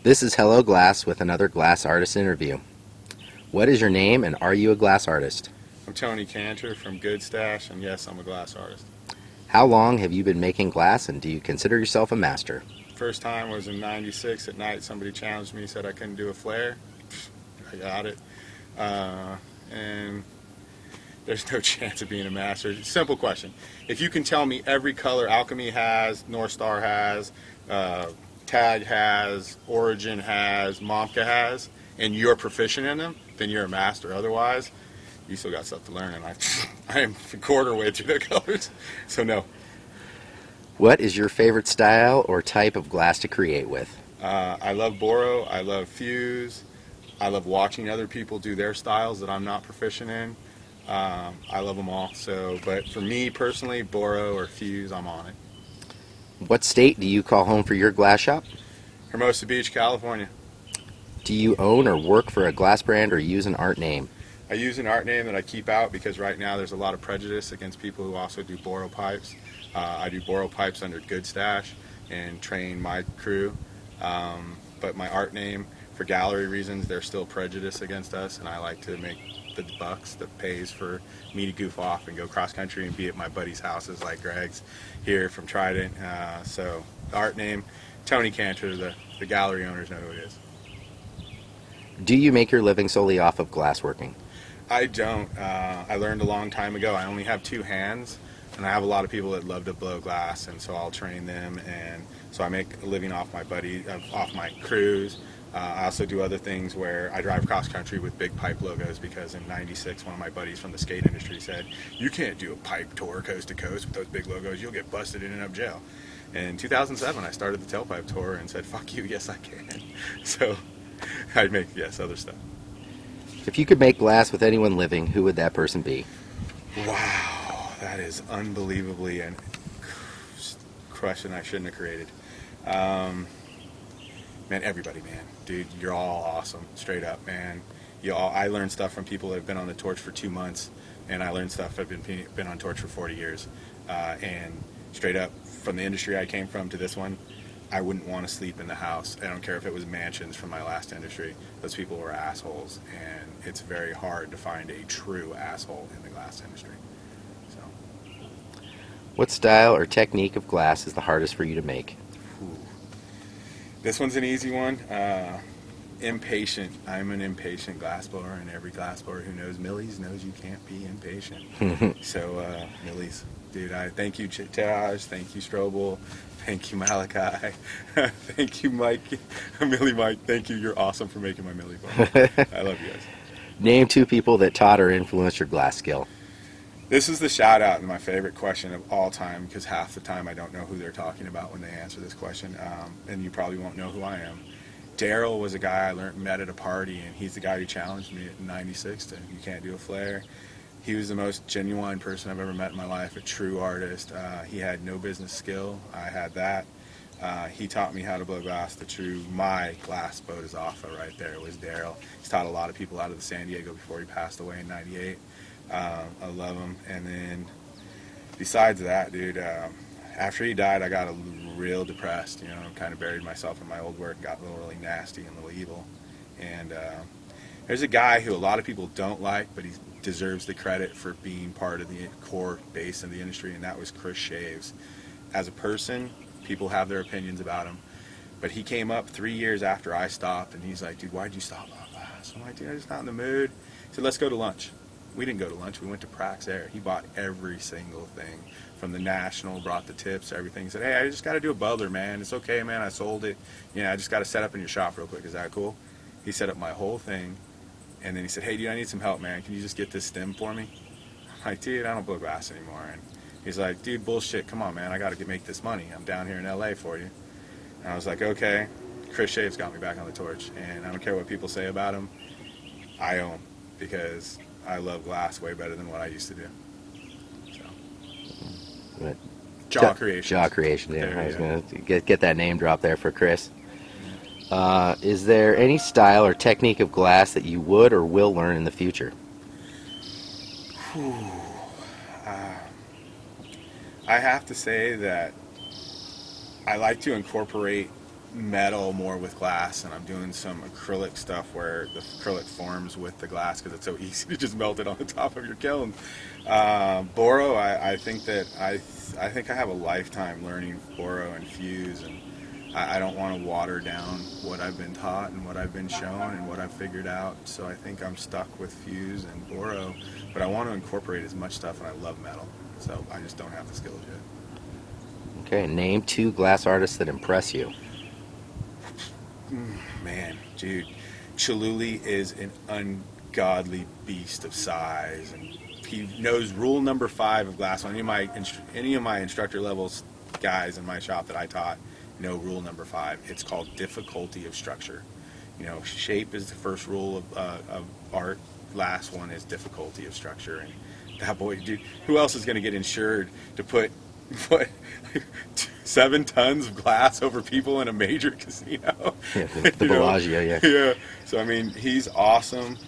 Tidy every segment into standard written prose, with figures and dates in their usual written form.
This is Hello Glass with another glass artist interview. What is your name and are you a glass artist? I'm Tony Cantor from Good Stash, and yes, I'm a glass artist. How long have you been making glass and do you consider yourself a master? First time was in '96 at night. Somebody challenged me, said I couldn't do a flare. I got it. And there's no chance of being a master. Simple question. If you can tell me every color Alchemy has, North Star has, Tag has, Origin has, Momka has, and you're proficient in them, then you're a master. Otherwise, you still got stuff to learn, and I am a quarter way through the colors, so no. What is your favorite style or type of glass to create with? I love Boro, I love Fuse, I love watching other people do their styles that I'm not proficient in. I love them all, but for me personally, Boro or Fuse, I'm on it. What state do you call home for your glass shop? Hermosa Beach, California. Do you own or work for a glass brand or use an art name? I use an art name that I keep out because right now there's a lot of prejudice against people who also do Boro pipes. I do Boro pipes under Good Stash and train my crew, but my art name, for gallery reasons, there's still prejudice against us, and I like to make the bucks that pays for me to goof off and go cross country and be at my buddies' houses like Greg's here from Trident. So the art name, Tony Cantor, the gallery owners know who it is. Do you make your living solely off of glassworking? I don't. I learned a long time ago. I only have two hands, and I have a lot of people that love to blow glass, and so I'll train them, and so I make a living off off my crews. I also do other things where I drive cross country with big pipe logos because in '96 one of my buddies from the skate industry said, "You can't do a pipe tour coast to coast with those big logos. You'll get busted in and up jail." In 2007 I started the tailpipe tour and said, "Fuck you, yes I can." So I make, yes, other stuff. If you could make glass with anyone living, who would that person be? Wow, that is unbelievably a question I shouldn't have created. Man, everybody, man. Dude, you're all awesome. Straight up, man. I learned stuff from people that have been on the torch for 2 months, and I learned stuff that have been on torch for 40 years. And straight up, from the industry I came from to this one, I wouldn't want to sleep in the house. I don't care if it was mansions from my last industry. Those people were assholes, and it's very hard to find a true asshole in the glass industry. So, What style or technique of glass is the hardest for you to make? whew. This one's an easy one. Impatient. I'm an impatient glassblower, and every glassblower who knows Millie's knows you can't be impatient. So, Millie's, dude, I thank you, Taj. Thank you, Strobel. Thank you, Malachi. Thank you, Mike. Millie Mike, thank you. You're awesome for making my Millie bar. I love you guys. Name two people that taught or influenced your glass skill. This is the shout out and my favorite question of all time because half the time I don't know who they're talking about when they answer this question, and you probably won't know who I am. Daryl was a guy I met at a party, and he's the guy who challenged me in '96 to "You can't do a flare." He was the most genuine person I've ever met in my life, a true artist. He had no business skill. I had that. He taught me how to blow glass. My glass boat is off right there. It was Daryl. He's taught a lot of people out of the San Diego before he passed away in '98. I love him. And then besides that, dude, after he died, I got real depressed. Kind of buried myself in my old work, got a little really nasty and a little evil. And there's a guy who a lot of people don't like, but he deserves the credit for being part of the core base of the industry, and that was Chris Shaves. As a person, people have their opinions about him, but he came up 3 years after I stopped, and he's like, "Dude, why'd you stop all glass?" I'm like, "Dude, I'm just not in the mood." He said, "Let's go to lunch." We didn't go to lunch. We went to Prax Air. He bought every single thing from the National, brought the tips, everything. He said, "Hey, I just got to do a bubbler, man. It's okay, man. I sold it. I just got to set up in your shop real quick. Is that cool?" He set up my whole thing. And then he said, "Hey, dude, I need some help, man. Can you just get this stem for me?" I'm like, "Dude, I don't blow glass anymore." And he's like, "Dude, bullshit. Come on, man. I got to make this money. I'm down here in LA for you." And I was like, "Okay." Chris Shaves got me back on the torch. And I don't care what people say about him. I own him because I love glass way better than what I used to do. So. Jaw Creation. Jaw Creation, yeah. I was going to get that name drop there for Chris. Is there any style or technique of glass that you would or will learn in the future? I have to say that I like to incorporate metal more with glass, and I'm doing some acrylic stuff where the acrylic forms with the glass because it's so easy to just melt it on the top of your kiln. Boro, I think that I think I have a lifetime learning Boro and fuse, and I don't want to water down what I've been taught and what I've been shown and what I've figured out. So I think I'm stuck with fuse and Boro, but I want to incorporate as much stuff, and I love metal, so I just don't have the skills yet. Okay, name 2 glass artists that impress you. Man, dude, Chaluli is an ungodly beast of size, and he knows rule number 5 of glass. Any of my instructor levels guys in my shop that I taught know rule number 5. It's called difficulty of structure. You know, shape is the first rule of art. Last one is difficulty of structure. And that boy, dude, who else is going to get insured to put 7 tons of glass over people in a major casino? Yeah, the Bellagio, yeah. Yeah. So, I mean, he's awesome.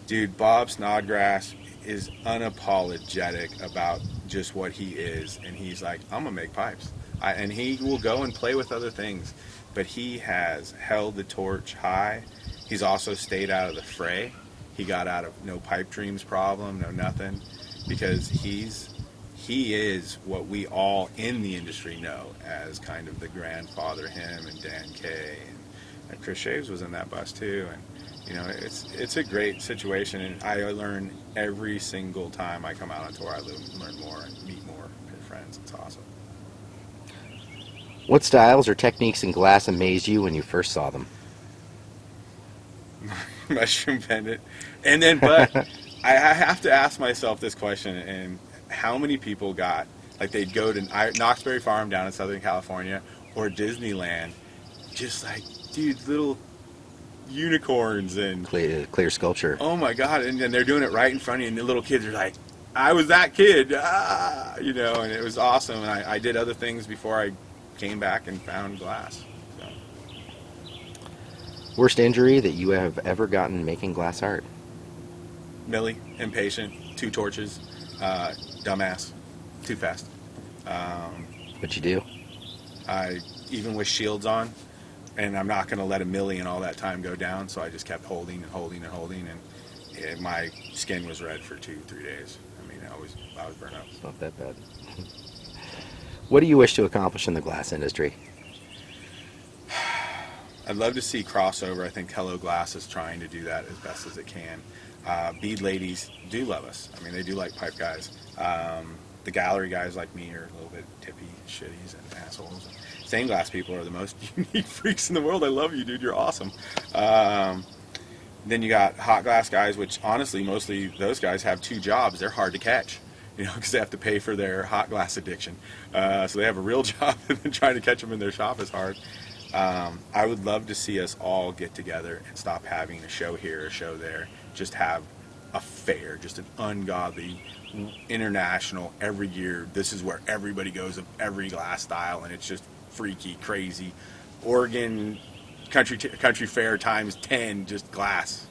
Dude, Bob Snodgrass is unapologetic about just what he is. And he's like, I'm going to make pipes. And he will go and play with other things. But he has held the torch high. He's also stayed out of the fray. He got out of no pipe dreams problem, no nothing. Because he is what we all in the industry know as kind of the grandfather, him and Dan Kay, and Chris Shaves was in that bus too. And you know, it's a great situation, and I learn every single time I come out on tour. I learn more and meet more good friends. It's awesome. What styles or techniques in glass amazed you when you first saw them? Mushroom pendant, and then but I have to ask myself this question, and how many people got, like, they'd go to Knott's Berry Farm down in Southern California or Disneyland, just like, dude, little unicorns and clear sculpture. Oh my God! And they're doing it right in front of you, and the little kids are like, "I was that kid," you know, and it was awesome. And I did other things before I came back and found glass. So. Worst injury that you have ever gotten making glass art? Millie, impatient, 2 torches. Dumbass, too fast. What you do? I even with shields on, and I'm not going to let a milli and all that time go down, so I just kept holding and holding and holding, and my skin was red for 2-3 days. I mean, I was burnt up. It's not that bad. What do you wish to accomplish in the glass industry? I'd love to see crossover. I think Hello Glass is trying to do that as best as it can. Bead ladies do love us. I mean, they do like pipe guys. The gallery guys like me are a little bit tippy, shitties, and assholes. Stained glass people are the most unique freaks in the world. I love you, dude. You're awesome. Then you got hot glass guys, which honestly, mostly those guys have 2 jobs. They're hard to catch, you know, because they have to pay for their hot glass addiction. So they have a real job, and then trying to catch them in their shop is hard. I would love to see us all get together and stop having a show here, a show there. Just have a fair, just an ungodly, international, every year. This is where everybody goes of every glass style, and it's just freaky, crazy. Oregon country fair times 10, just glass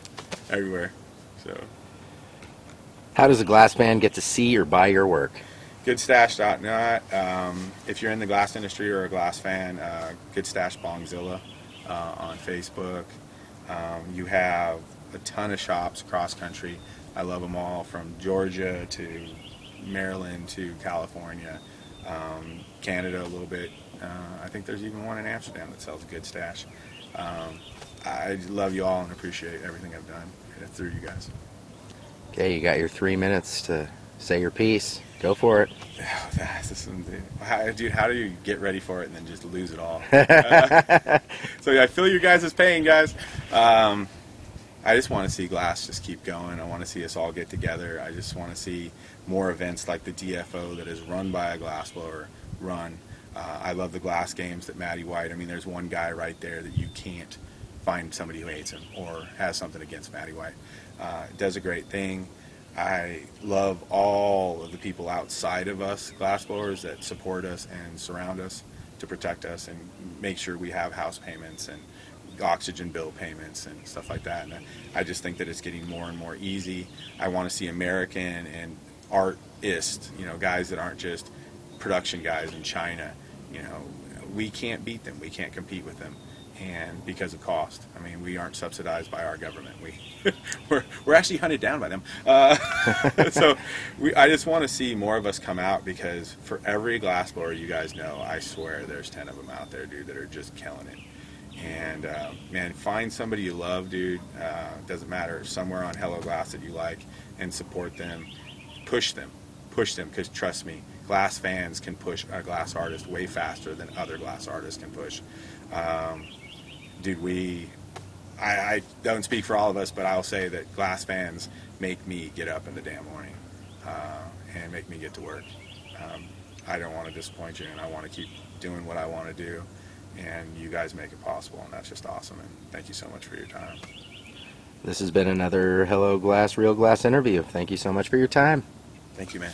everywhere. So, how does a glass fan get to see or buy your work? Goodstash.net. If you're in the glass industry or a glass fan, Goodstash Bongzilla on Facebook. You have a ton of shops across country. I love them all, from Georgia to Maryland to California, Canada a little bit. I think there's even one in Amsterdam that sells a good stash. I love you all and appreciate everything I've done through you guys. Okay, you got your 3 minutes to say your piece. Go for it. Dude, how do you get ready for it and then just lose it all? So I feel you guys' pain, guys. I just want to see glass just keep going. I want to see us all get together. I just want to see more events like the DFO that is run by a glassblower run. I love the glass games that Matty White. I mean, there's one guy right there that you can't find somebody who hates him or has something against Matty White. Does a great thing. I love all of the people outside of us glassblowers that support us and surround us to protect us and make sure we have house payments and oxygen bill payments and stuff like that. And I just think that it's getting more and more easy. I want to see American and artists, you know, guys that aren't just production guys in China. You know, we can't beat them. We can't compete with them. and because of cost. I mean, we aren't subsidized by our government. We're actually hunted down by them. So I just want to see more of us come out, because for every glassblower you guys know, I swear there's 10 of them out there, dude, that are just killing it. And man, find somebody you love, dude. Doesn't matter, somewhere on Hello Glass that you like, and support them. Push them, because trust me, glass fans can push a glass artist way faster than other glass artists can push. Dude, I don't speak for all of us, but I'll say that glass fans make me get up in the damn morning and make me get to work. I don't want to disappoint you, and I want to keep doing what I want to do, and you guys make it possible, and that's just awesome, and thank you so much for your time. This has been another Hello Glass, Real Glass interview. Thank you so much for your time. Thank you, man.